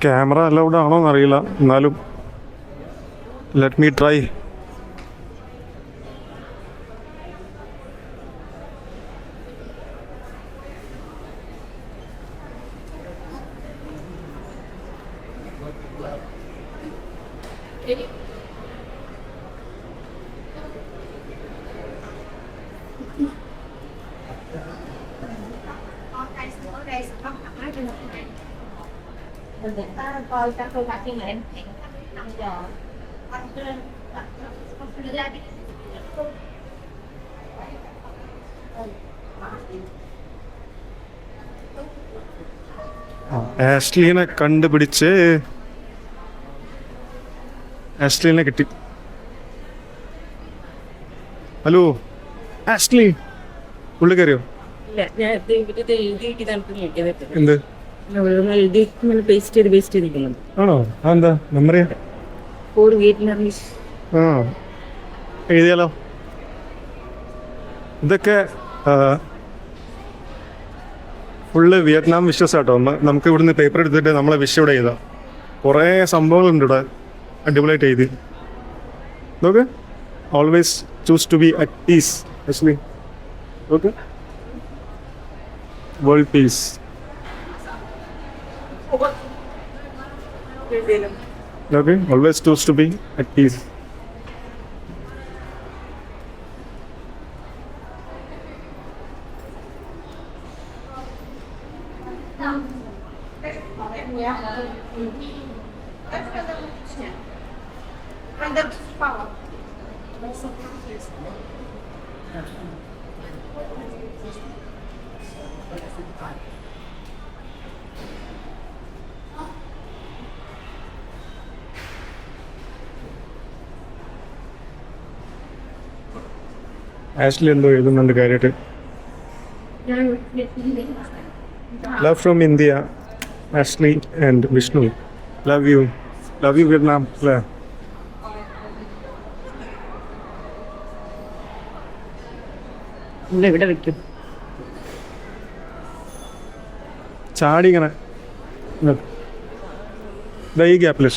Camera allowed ആണോ എന്നറിയില്ല, എന്നാലും ലെറ്റ് മീ ട്രൈ. ആഷ്ലീനെ കണ്ടുപിടിച്ച് ആഷ്ലീനെ കിട്ടി. ഹലോ ആഷ്ലി, ഉള്ളിൽ കയറിയോ? എന്ത് ആണോ? അതെന്താ മെമ്മറിയാ? ആ എഴുതിയാലോ? ഇതൊക്കെ ഫുള്ള് വിയറ്റ്നാം വിഷസ് ആട്ടോ. നമുക്ക് ഇവിടുന്ന് പേപ്പർ എടുത്തിട്ട് നമ്മളെ വിഷ് ഇവിടെ ചെയ്താൽ കുറേ സംഭവങ്ങളുണ്ട് ഇവിടെ, അടിപൊളിയായിട്ട് എഴുതി. നോക്ക്, always choose to be at peace. Actually okay, world peace. Okay, always choose to be at peace. Ashley എന്തോ എഴുതുന്നുണ്ട് കാര്യമായിട്ട്. Love from India, Ashley and Vishnu. Love you Vietnam. അല്ലേ? ഇവിടെ വെക്കും ചാടി ഇങ്ങനെ ഈ ഗ്യാപ്പിൽ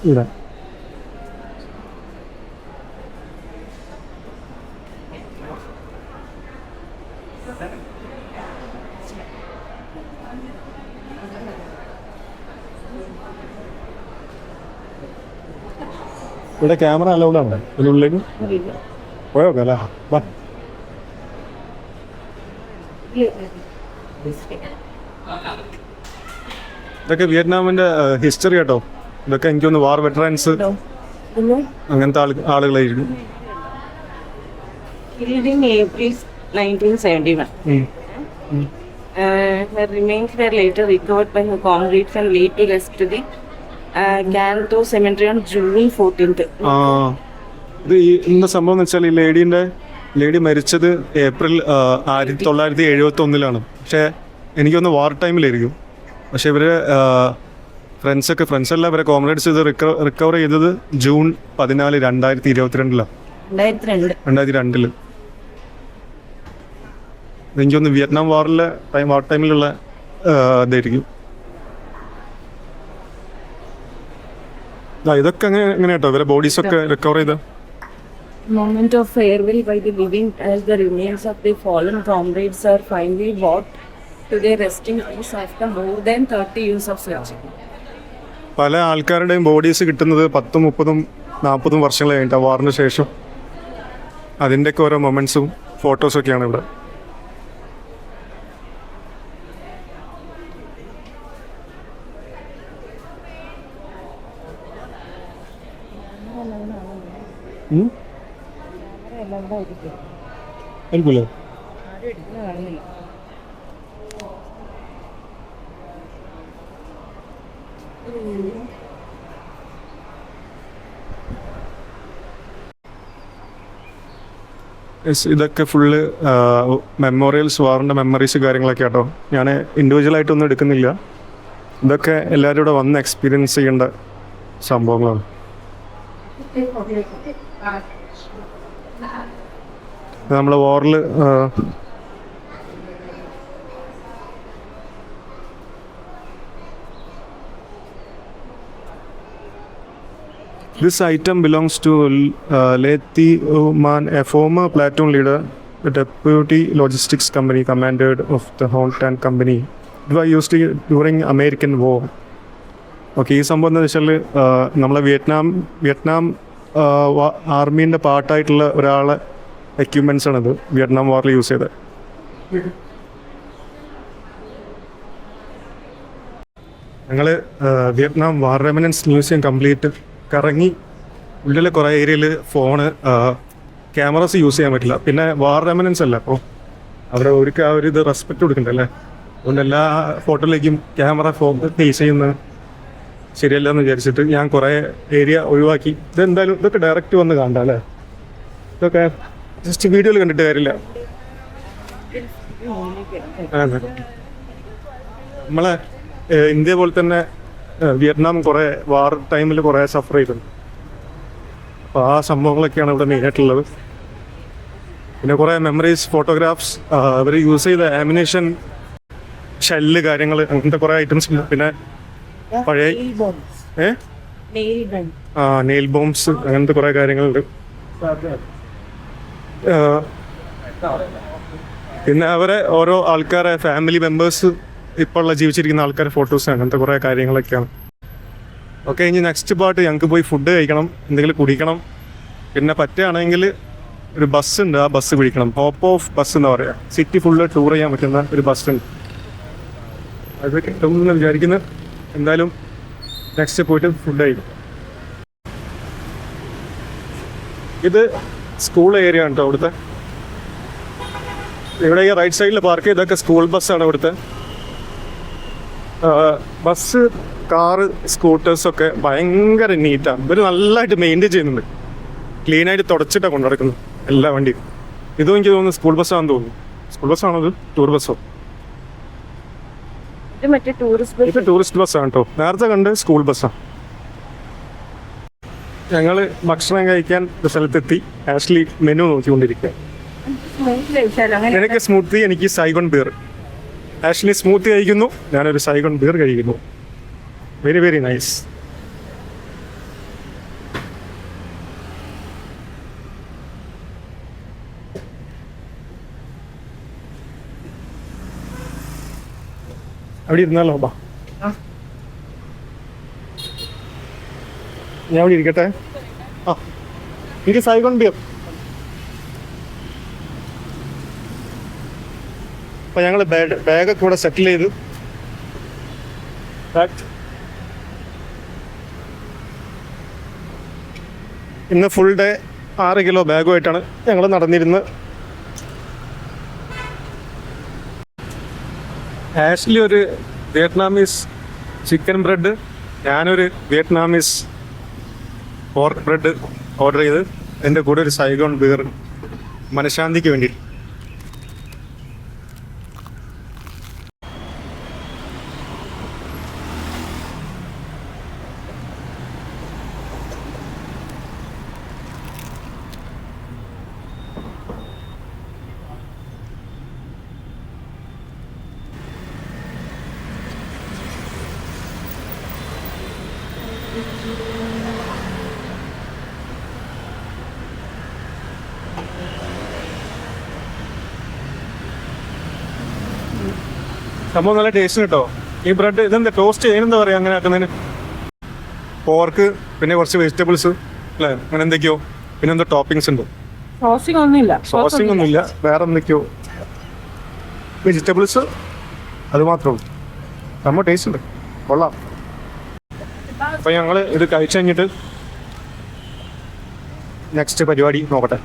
ഇവിടെ ഇവിടെ ക്യാമറ അലൗഡ് ആണ്. ഇതിനുള്ളിലേക്ക് പോയോക്കല്ലേ? വാ. ഇതൊക്കെ വിയറ്റ്നാമിന്റെ ഹിസ്റ്ററി കേട്ടോ. ഇതൊക്കെ എനിക്കൊന്ന് വാർ വെറ്ററൻസ് അങ്ങനത്തെ ആളുകളായിരിക്കും. April 1971. Her remains were later recovered by her comrades and laid to rest to the Canto Cemetery on June 14th. ഇത് ഇന്ന സംഭവം എന്ന് വെച്ചാൽ ഈ ലേഡി മരിച്ചത് ഏപ്രിൽ 1971. പക്ഷേ എനിക്കൊന്ന് വാർ ടൈമിലായിരിക്കും. പക്ഷെ ഇവര് ഫ്രണ്ട്സല്ല ഇവരെ കോമ്രേഡ്സ് ഇത് റിക്കവർ ചെയ്തത് ജൂൺ 14, 2022. 2002. എനിക്കൊന്ന് വിയറ്റ്നാം വാർ ടൈമിലുള്ള ഇതായിരിക്കും. ഇതൊക്കെ എങ്ങനെ കേട്ടോ ഇവരെ ബോഡീസ് ഒക്കെ റിക്കവർ ചെയ്ത Moment of farewell by the living as the remains of the fallen comrades are finally brought to their resting place after more than 30 years of searching. പല ആൾക്കാരുടെയും ബോഡീസ് കിട്ടുന്നത് 10, 30, 40 വർഷങ്ങൾ കഴിഞ്ഞിട്ട് വാറിന് ശേഷം. അതിൻ്റെയൊക്കെ ഓരോ മൊമെന്റ്സും ഫോട്ടോസും ഒക്കെയാണ് ഇവിടെ. ആയിരിക്കുമല്ലേ? ഇതൊക്കെ ഫുള്ള് മെമ്മോറിയൽസ്, വാറിൻ്റെ മെമ്മറീസ് കാര്യങ്ങളൊക്കെ കേട്ടോ. ഞാൻ ഇൻഡിവിജ്വലായിട്ടൊന്നും എടുക്കുന്നില്ല. ഇതൊക്കെ എല്ലാവരും ഇവിടെ വന്ന് എക്സ്പീരിയൻസ് ചെയ്യേണ്ട സംഭവങ്ങളാണ്. നമ്മളെ വാറിൽ this item belongs to Lethi Uman, a former platoon leader, the deputy logistics company commander of the Hontan company. It was used during American war. Okay, ഈ സംഭവം എന്താണെന്ന് വെച്ചാൽ നമ്മളെ വിയറ്റ്നാം ആർമീൻ്റെ പാർട്ടായിട്ടുള്ള ഒരാളെ എക്യുപ്മെൻറ്റ്സ് ആണിത് വിയറ്റ്നാം വാറിൽ യൂസ് ചെയ്തത്. ഞങ്ങൾ വിയറ്റ്നാം വാർ റെമിനൻസ് museum complete കറങ്ങി. ഉള്ളിൽ കുറേ ഏരിയയിൽ ഫോണ് ക്യാമറാസ് യൂസ് ചെയ്യാൻ പറ്റില്ല. പിന്നെ വാർ റെമിനൻസ് അല്ല, അപ്പോൾ അവിടെ ആ ഒരു ഇത് റെസ്പെക്റ്റ് കൊടുക്കണ്ടല്ലേ. അതുകൊണ്ട് എല്ലാ ഫോട്ടോയിലേക്കും ക്യാമറ ഫേസ് ചെയ്യുന്നത് ശരിയല്ല എന്ന് വിചാരിച്ചിട്ട് ഞാൻ കുറേ ഏരിയ ഒഴിവാക്കി. ഇതെന്തായാലും ഇതൊക്കെ ഡയറക്റ്റ് വന്ന് കാണണ്ട അല്ലേ, ഇതൊക്കെ ജസ്റ്റ് വീഡിയോയിൽ കണ്ടിട്ട് കാര്യമില്ല. നമ്മളെ ഇന്ത്യ പോലെ തന്നെ വിയറ്റ്നാം കുറേ വാർ ടൈമിൽ കുറേ സഫർ ചെയ്തിട്ടുണ്ട്. അപ്പോൾ ആ സംഭവങ്ങളൊക്കെയാണ് ഇവിടെ മെയിനായിട്ടുള്ളത്. പിന്നെ കുറേ മെമ്മറീസ്, ഫോട്ടോഗ്രാഫ്സ്, അവർ യൂസ് ചെയ്ത ആമിനേഷൻ, ഷെല്ല്, കാര്യങ്ങൾ, അങ്ങനത്തെ കുറേ ഐറ്റംസ് ഉണ്ട്. പിന്നെ പഴയ നെയിൽ ബോംബ്സ്, അങ്ങനത്തെ കുറേ കാര്യങ്ങളുണ്ട്. പിന്നെ അവരെ ഓരോ ആൾക്കാരെ ഫാമിലി മെമ്പേഴ്സ്, ഇപ്പോൾ ഉള്ള ജീവിച്ചിരിക്കുന്ന ആൾക്കാരെ ഫോട്ടോസ്, അങ്ങനത്തെ കുറേ കാര്യങ്ങളൊക്കെയാണ്. ഓക്കെ, ഇനി നെക്സ്റ്റ് പാർട്ട് ഞങ്ങൾക്ക് പോയി ഫുഡ് കഴിക്കണം, എന്തെങ്കിലും കുടിക്കണം. പിന്നെ പറ്റുകയാണെങ്കിൽ ഒരു ബസ് ഉണ്ട്, ആ ബസ് പിടിക്കണം. ഹോപ്പ് ഓഫ് ബസ് എന്ന് പറയുക, സിറ്റി ഫുള്ള് ടൂർ ചെയ്യാൻ പറ്റുന്ന ഒരു ബസ് ഉണ്ട്. അത് കിട്ടുമെന്ന് വിചാരിക്കുന്നത്. എന്തായാലും നെക്സ്റ്റ് പോയിട്ട് ഫുഡ് കഴിക്കും. ഇത് സ്കൂൾ ഏരിയ ആണ് കേട്ടോ അവിടുത്തെ. ഇവിടെ ഈ റൈറ്റ് സൈഡിൽ പാർക്ക് ചെയ്തൊക്കെ സ്കൂൾ ബസ്സാണ് ഇവിടുത്തെ. ബസ്, കാറ്, സ്കൂട്ടേഴ്സൊക്കെ ഭയങ്കര നീറ്റാണ്. ഇവർ നല്ലതായിട്ട് മെയിൻറ്റെയിൻ ചെയ്യുന്നുണ്ട്. ക്ലീനായിട്ട് തുടച്ചിട്ടാണ് കൊണ്ടു നടക്കുന്നത് എല്ലാ വണ്ടിയും. ഇതും എനിക്ക് തോന്നുന്നു സ്കൂൾ ബസ്സാണെന്ന് തോന്നുന്നു. സ്കൂൾ ബസ്സാണോ ഇത്, ടൂർ ബസ്സോ? ഇത് ടൂറിസ്റ്റ് ബസ്സാണ് കേട്ടോ. നേരത്തെ കണ്ട് സ്കൂൾ ബസ്സാണ്. ഞങ്ങൾ ഭക്ഷണം കഴിക്കാൻ സ്ഥലത്തെത്തി. ആഷ്ലി മെനു നോക്കിക്കൊണ്ടിരിക്കുക. എനിക്ക് സ്മൂത്തി, എനിക്ക് സൈഗൺ ബീർ. ആഷ്ലി സ്മൂത്തി കഴിക്കുന്നു, ഞാനൊരു സൈഗൺ ബീർ കഴിക്കുന്നു. Very very nice. അവിടെ ഇരുന്നാലോ? ബാ, ഞാൻ അവിടെ ഇരിക്കട്ടെ. എനിക്ക് സൈഗൺ ബിയർ. അപ്പൊ ഞങ്ങൾ ബാഗൊക്കെ ഇവിടെ സെറ്റിൽ ചെയ്തു. ഇന്ന് ഫുൾ ഡേ 6 കിലോ ബാഗുമായിട്ടാണ് ഞങ്ങൾ നടന്നിരുന്നത്. ആഷ്ലി ഒരു വിയറ്റ്നാമീസ് ചിക്കൻ ബ്രെഡ്, ഞാനൊരു വിയറ്റ്നാമീസ് പോർക്ക് ബ്രെഡ് ഓർഡർ ചെയ്ത്, എൻ്റെ കൂടെ ഒരു സൈഗോൺ ബീർ മനഃശാന്തിക്ക് വേണ്ടി. സംഭവം നല്ല ടേസ്റ്റ് കേട്ടോ. ഈ ബ്രെഡ് ഇതെന്താ ടോസ്റ്റ് ചെയ്യുന്നതെന്താ പറയുക അങ്ങനെ ആക്കുന്നതിന്? പോർക്ക്, പിന്നെ കുറച്ച് വെജിറ്റബിൾസ് അല്ലേ, അങ്ങനെ എന്തൊക്കെയോ, പിന്നെ എന്തോ ടോപ്പിങ്സ് ഉണ്ട്. സോസിങ് ഒന്നുമില്ല, വേറെ എന്തൊക്കെയോ വെജിറ്റബിൾസ്, അത് മാത്രമേ ഉള്ളൂ. സംഭവം ടേസ്റ്റ് ഉണ്ട്, കൊള്ളാം. അപ്പം ഞങ്ങൾ ഇത് കഴിച്ചു കഴിഞ്ഞിട്ട് നെക്സ്റ്റ് പരിപാടി നോക്കട്ടെ.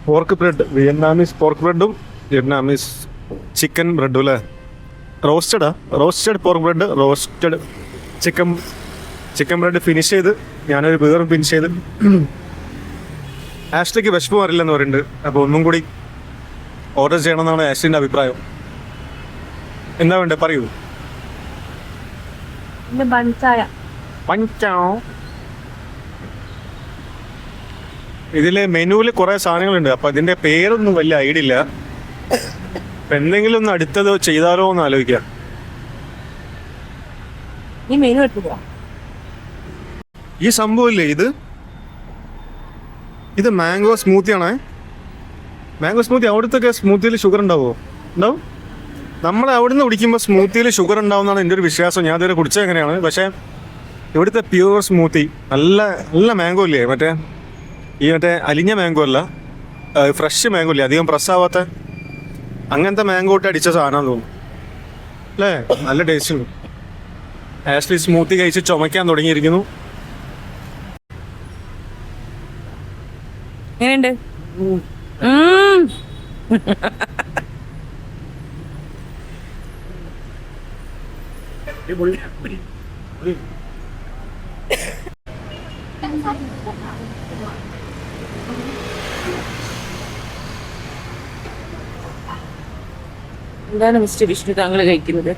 പോർക്ക് ബ്രെഡ്, വിയറ്റ്നാമീസ് പോർക്ക് ബ്രെഡും വിയറ്റ്നാമീസ് ചിക്കൻ ബ്രെഡും അല്ലേ. Roasted pork bread, roasted chicken bread finish ചെയ്ത്, ഞാനൊരു ബീർ ഫിനിഷ് ചെയ്ത്. ആഷ്ലിക്ക് വിശപ്പ് മാറില്ലെന്ന് പറയുന്നുണ്ട്. അപ്പോൾ ഒന്നും കൂടി ഓർഡർ ചെയ്യണമെന്നാണ് ആഷ്ലിൻ്റെ അഭിപ്രായം. എന്താ വേണ്ടേ പറയൂ. പിന്നെ ബൺസായ. ഇതില് മെനുവിൽ കുറെ സാധനങ്ങളുണ്ട്, അപ്പൊ അതിന്റെ പേരൊന്നും വലിയ ഐഡിയ ഇല്ല. അപ്പൊ എന്തെങ്കിലും ഒന്ന് അടുത്തത് ചെയ്താലോ എന്ന് ആലോചിക്കാം. ഈ മെനു എടുത്തു. ഈ സംഭവം ഇല്ലേ ഇത് മാംഗോ സ്മൂത്തി ആണേ. മാംഗോ സ്മൂത്തി അവിടുത്തെ സ്മൂത്തിയിൽ ഷുഗർ ഉണ്ടാവുമോ? ഉണ്ടാവും. നമ്മളെ അവിടുന്ന് കുടിക്കുമ്പോൾ സ്മൂത്തിയിൽ ഷുഗർ ഉണ്ടാവുന്നതാണ് എൻ്റെ ഒരു വിശ്വാസം. ഞാൻ ഇതുവരെ കുടിച്ചത് എങ്ങനെയാണ്, പക്ഷേ ഇവിടുത്തെ പ്യൂർ സ്മൂത്തി നല്ല നല്ല മാംഗോ ഇല്ലേ, മറ്റേ അലിഞ്ഞ മാംഗോ അല്ല, ഫ്രഷ് മാംഗോ ഇല്ലേ, അധികം പ്രസ്സാവാത്ത അങ്ങനത്തെ മാംഗോ ഇട്ട് അടിച്ച സാധനമാണെന്ന് തോന്നുന്നു അല്ലേ. നല്ല ടേസ്റ്റ് ഉണ്ട്. ആഷ്ലി സ്മൂത്തി കഴിച്ച് ചുമക്കാൻ തുടങ്ങിയിരിക്കുന്നു. എങ്ങനെയുണ്ട്? എന്താണ് മിസ്റ്റർ വിഷ്ണു താങ്കൾ കഴിക്കുന്നത്?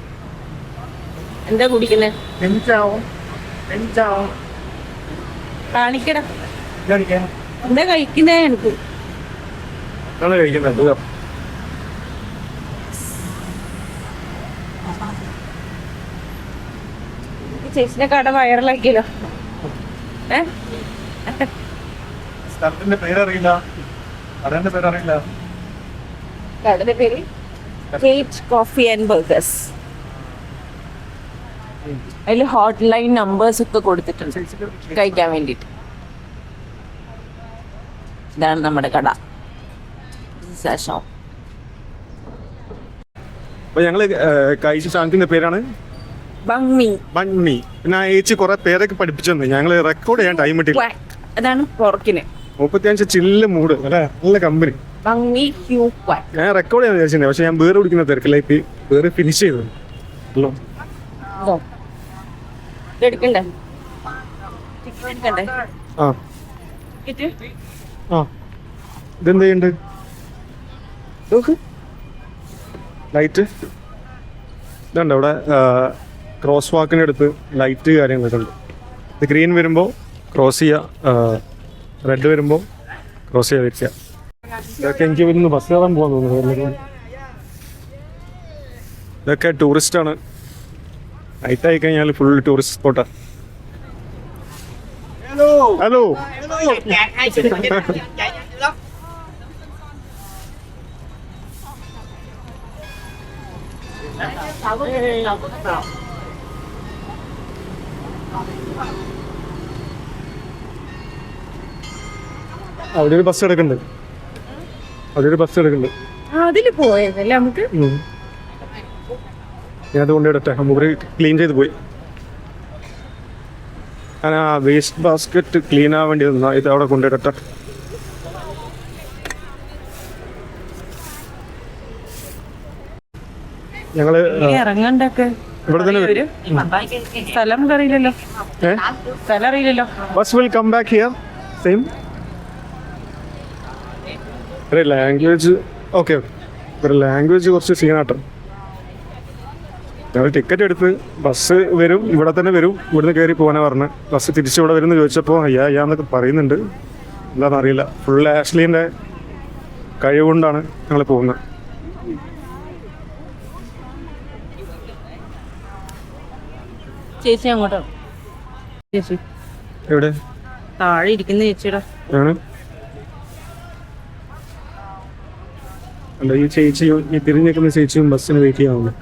എന്താ കുടിക്കുന്നത്? കാണിക്കടാ, എന്താ കഴിക്കുന്നേ? എനിക്ക് ചേച്ചിന്റെ കട വൈറലാക്കിയല്ലോ. സ്ഥലത്തിന്റെ പേരറിയില്ല, കടന്റെ പേരറിയില്ല. കടയുടെ പേര് കേറ്റ് കോഫി ആൻഡ് ബർഗേഴ്സ്. അതിൽ ഹോട്ട് ലൈൻ നമ്പേഴ്സ് ഒക്കെ കൊടുത്തിട്ടുണ്ട് കഴിക്കാൻ വേണ്ടിയിട്ട്. ഇതാണ് നമ്മുടെ കട. അപ്പൊ ഞങ്ങള് കഴിച്ച സാധനത്തിന്റെ പേരാണ് ബൺമി. പിന്നെ ആ ചേച്ചി കുറെ പേരൊക്കെ പഠിപ്പിച്ചു തന്നെ. ഞങ്ങള് റെക്കോർഡ് ചെയ്യാൻ ടൈം കിട്ടില്ല. അതാണ് പൊറക്കിന് 35 ചില്ല് മൂഡ് അല്ലെ, നല്ല കമ്പനി. ഞാൻ റെക്കോർഡ് ചെയ്യാൻ വിചാരിച്ചിട്ടുണ്ട്, പക്ഷെ ഞാൻ വേറെ കുടിക്കുന്ന തിരക്കിലേക്ക് വേറെ ഫിനിഷ് ചെയ്തു. എടുക്കണ്ടേ? ഇതെന്ത് ചെയ്യണ്ട്? ലൈറ്റ് ഇതുണ്ട് ഇവിടെ. ക്രോസ് വാക്കിൻ്റെ അടുത്ത് ലൈറ്റ് കാര്യങ്ങളൊക്കെ ഉണ്ട്. ഇത് ഗ്രീൻ വരുമ്പോൾ ക്രോസ് ചെയ്യുക, റെഡ് വരുമ്പോൾ ക്രോസ് ചെയ്യാതിരിക്കുക. ഇതൊക്കെ എനിക്ക് വരുന്ന ബസ് കയറാൻ പോകാൻ തോന്നുന്നു. ഇതൊക്കെ ടൂറിസ്റ്റാണ്. നൈറ്റ് ആയി കഴിഞ്ഞാൽ ഫുൾ ടൂറിസ്റ്റ് സ്പോട്ടാണ്. ഹലോ അവിടെ ഒരു ബസ് എടുക്കുന്നുണ്ട്. അതില് പോയതല്ലേ നമുക്ക്. ഞാൻ അത് കൊണ്ടിടട്ടെ, മുറി ക്ലീൻ ചെയ്ത് പോയി. ഞാൻ ആ വേസ്റ്റ് ബാസ്ക്കറ്റ് ക്ലീൻ ആവാൻ വേണ്ടി നിന്നാ ഇത് അവിടെ കൊണ്ടിടട്ടെ. ഞങ്ങള് ഇറങ്ങണ്ടൊക്കെ ഇവിടെ തന്നെ വരും. സ്ഥലം അറിയില്ലല്ലോ. Bus will come back here same. Language okay, language കുറച്ച് സീനാട്ടോ. ഞങ്ങൾ ടിക്കറ്റ് എടുത്ത് ബസ് വരും, ഇവിടെ തന്നെ വരും. ഇവിടുന്ന് കയറി പോകാനാണ് പറഞ്ഞത്. ബസ് തിരിച്ചിവിടെ വരുമെന്ന് ചോദിച്ചപ്പോൾ അയ്യാന്നൊക്കെ പറയുന്നുണ്ട്. എന്താണെന്നറിയില്ല. ഫുൾ ആഷ്ലീൻ്റെ കഴിവുകൊണ്ടാണ് ഞങ്ങൾ പോകുന്നത്. ചേച്ചി അങ്ങോട്ടാണ്. ചേച്ചി എവിടെ? താഴെ ഇരിക്കുന്ന ചേച്ചിയുടെ ആണ്. അല്ല, ഈ ചേച്ചിയും ഈ തിരിഞ്ഞേക്കുന്ന ചേച്ചിയും ബസ്സിന് വെയിറ്റ് ചെയ്യാവുന്നു.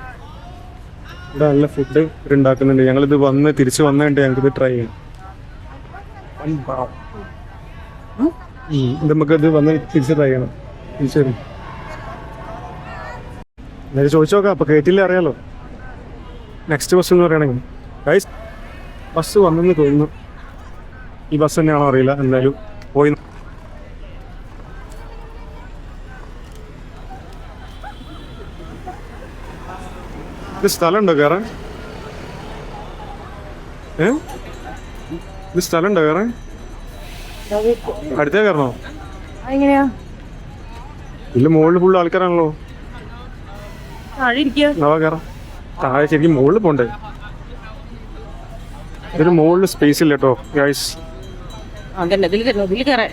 ഇവിടെ നല്ല ഫുഡ് ഉണ്ടാക്കുന്നുണ്ട്. ഞങ്ങളിത് തിരിച്ച് വന്നിട്ട് ഞങ്ങൾക്കിത് ട്രൈ ചെയ്യാം. നമുക്കിത് വന്ന് തിരിച്ച് ട്രൈ ചെയ്യണം. ശരി, എന്നാലും ചോദിച്ചു നോക്കാം. അപ്പോൾ കേട്ടില്ല അറിയാലോ. നെക്സ്റ്റ് ബസ് എന്ന് പറയുകയാണെങ്കിൽ ഗൈസ് ബസ് വന്നെന്ന് തോന്നുന്നു. ഈ ബസ് തന്നെയാണോ അറിയില്ല. എന്തായാലും പോയി. ഇത് സ്ഥലമുണ്ടോ കയറാൻ? ഇത് സ്ഥലമുണ്ടോ കയറാൻ? അടുത്തേ കയറണോ? എങ്ങനെയാ? ഇതില് മുകളിൽ ഫുള്ള് ആൾക്കാരാണല്ലോ. താഴെ ഇരിക്കുക. കയറാം. താഴെ ശരിക്കും മുകളിൽ പോണ്ടേ? ഇതൊരു മുകളിൽ സ്പേസ് ഇല്ല കേട്ടോ ഗൈസ്. അതന്നെ ഇതിൽ കയറാൻ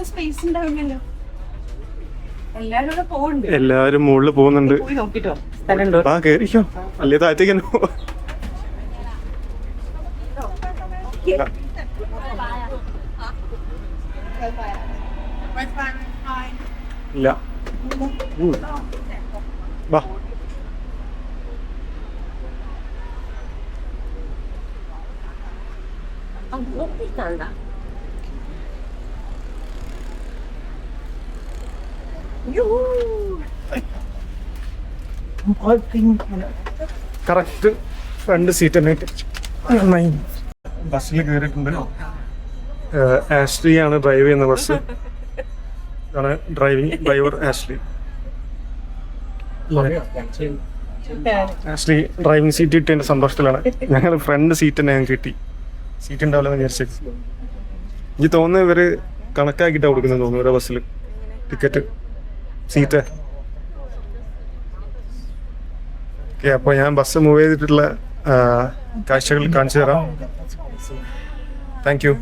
സ്പേസ് ഉണ്ടാവില്ലല്ലോ. എല്ലാരും കൂടെ പോകുന്നുണ്ട്. എല്ലാവരും മുകളിൽ പോകുന്നുണ്ട്. പോയി നോക്കിട്ടോ സ്ഥലമുണ്ടോ. ആ കയറിക്കോ, അല്ലേ താഴത്തേക്ക് തന്നെ പോവാ. ഇല്ല വാ. കറക്റ്റ് ഫ്രണ്ട് സീറ്റ് തന്നെ നന്നായി. ബസ്സിൽ കയറിയിട്ടുണ്ട്. ആഷ്ലി ആണ് ഡ്രൈവ് ചെയ്യുന്ന ബസ്. ഇതാണ് driver Ashley. Ashley driving seat കിട്ടിയതിന്റെ സന്തോഷത്തിലാണ്. ഞങ്ങൾ ഫ്രണ്ട് സീറ്റ് തന്നെ ഞങ്ങൾക്ക് കിട്ടി. സീറ്റ് ഉണ്ടാവില്ലെന്ന് വിചാരിച്ചു. എനിക്ക് തോന്നുന്നു ഇവര് കണക്കാക്കിയിട്ടാണ് കൊടുക്കുന്നത് തോന്നുന്നു ഇവരുടെ ബസ്സിൽ ടിക്കറ്റ് സീറ്റ്. ഓക്കെ, അപ്പോൾ ഞാൻ ബസ് മൂവ് ചെയ്തിട്ടുള്ള കാഴ്ചകൾ കാണിച്ചു തരാം. Thank you.